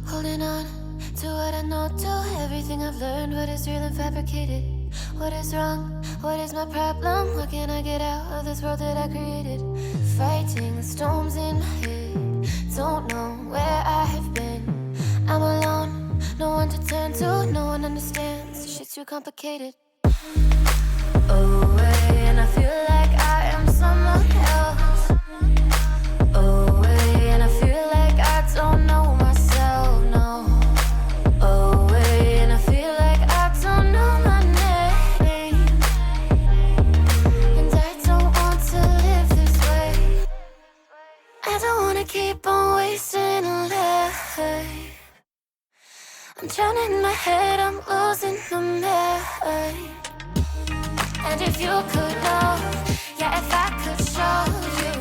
Holding on to what I know, to everything I've learned. What is real and fabricated? What is wrong? What is my problem? What can I get out of this world that I created? Fighting the storms in my head. Don't know where I have been. I'm alone, no one to turn to. No one understands, this shit's too complicated. Away, and I feel like I am someone else. Away, and I feel like I don't know myself, no. Away, and I feel like I don't know my name. And I don't want to live this way. I don't wanna keep on wasting a life. I'm drowning in my head, I'm losing my mind. And if you could know, yeah, if I could show you,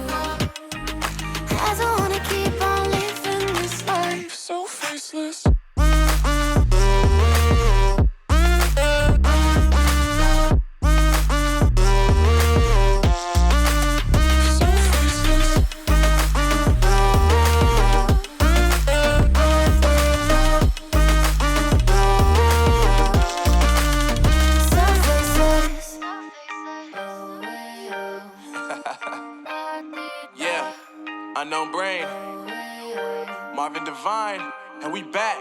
I don't wanna keep on living this life so faceless. Unknown brain, Marvin Devine, and we back.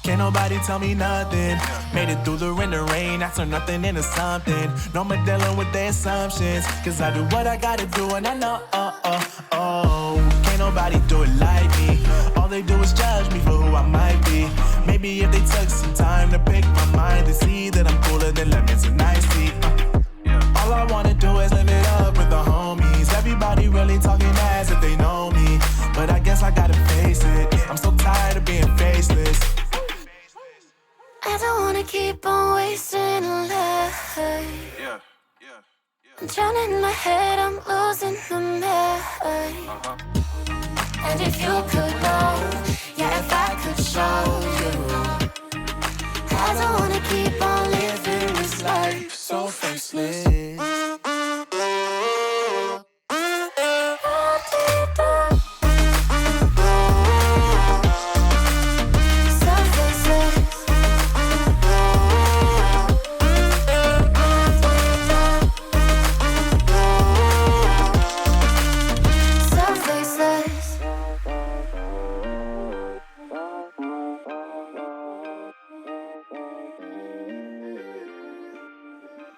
Can't nobody tell me nothing. Made it through the rain and rain, I turned nothing into something. No more dealing with their assumptions, cause I do what I gotta do and I know, can't nobody do it like me. All they do is judge me for who I might be. Maybe if they took some time to pick my mind, they see that I'm cooler than lemons and iced tea. All I wanna do is live it up with the homies. Everybody really talking as if they know me, but I guess I gotta face it. I'm so tired of being faceless. I don't wanna keep on wasting a life. I'm drowning in my head, I'm losing my mind. And if you could know, yeah, if I could show you, I don't wanna keep on living this life so faceless.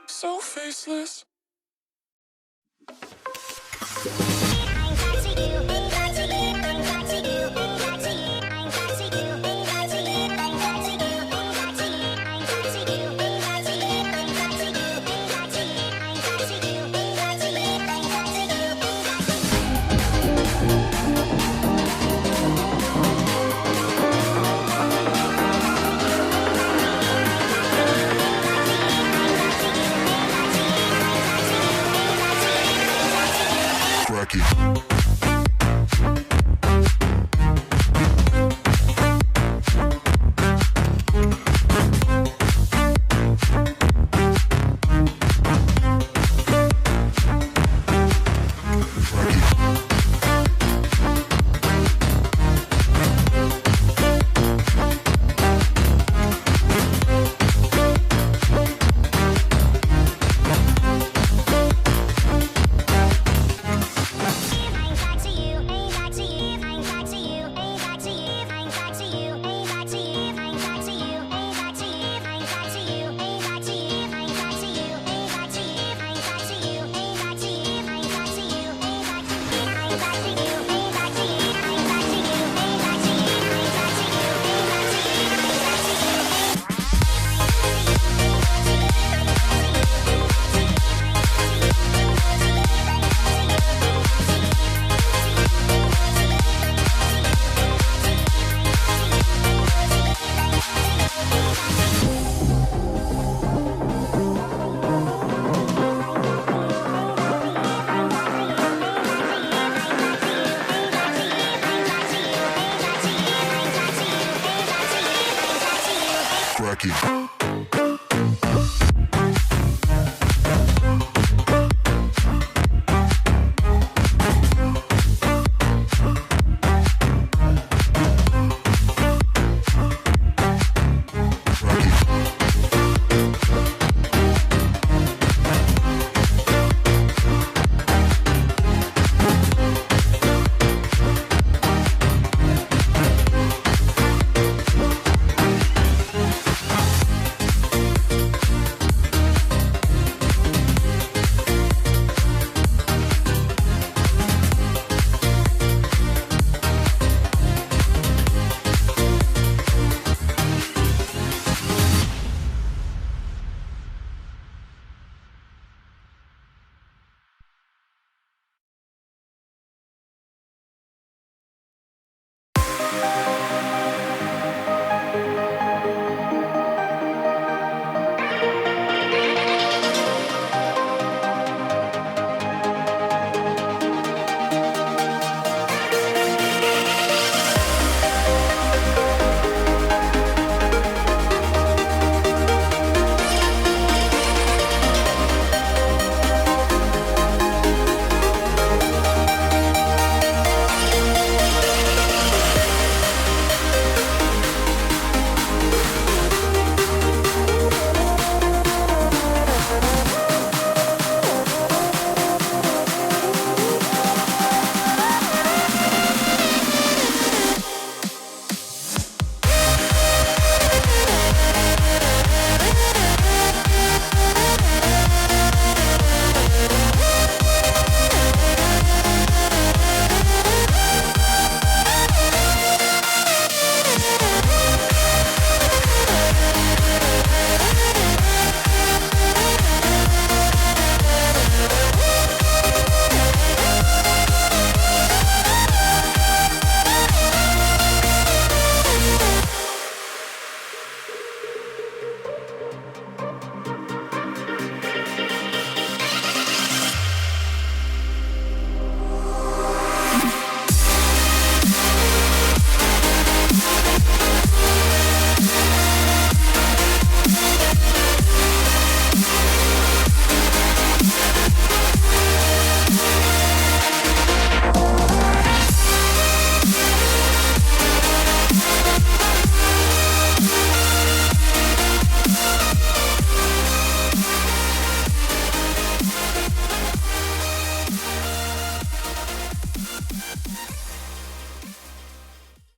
So faceless. Black.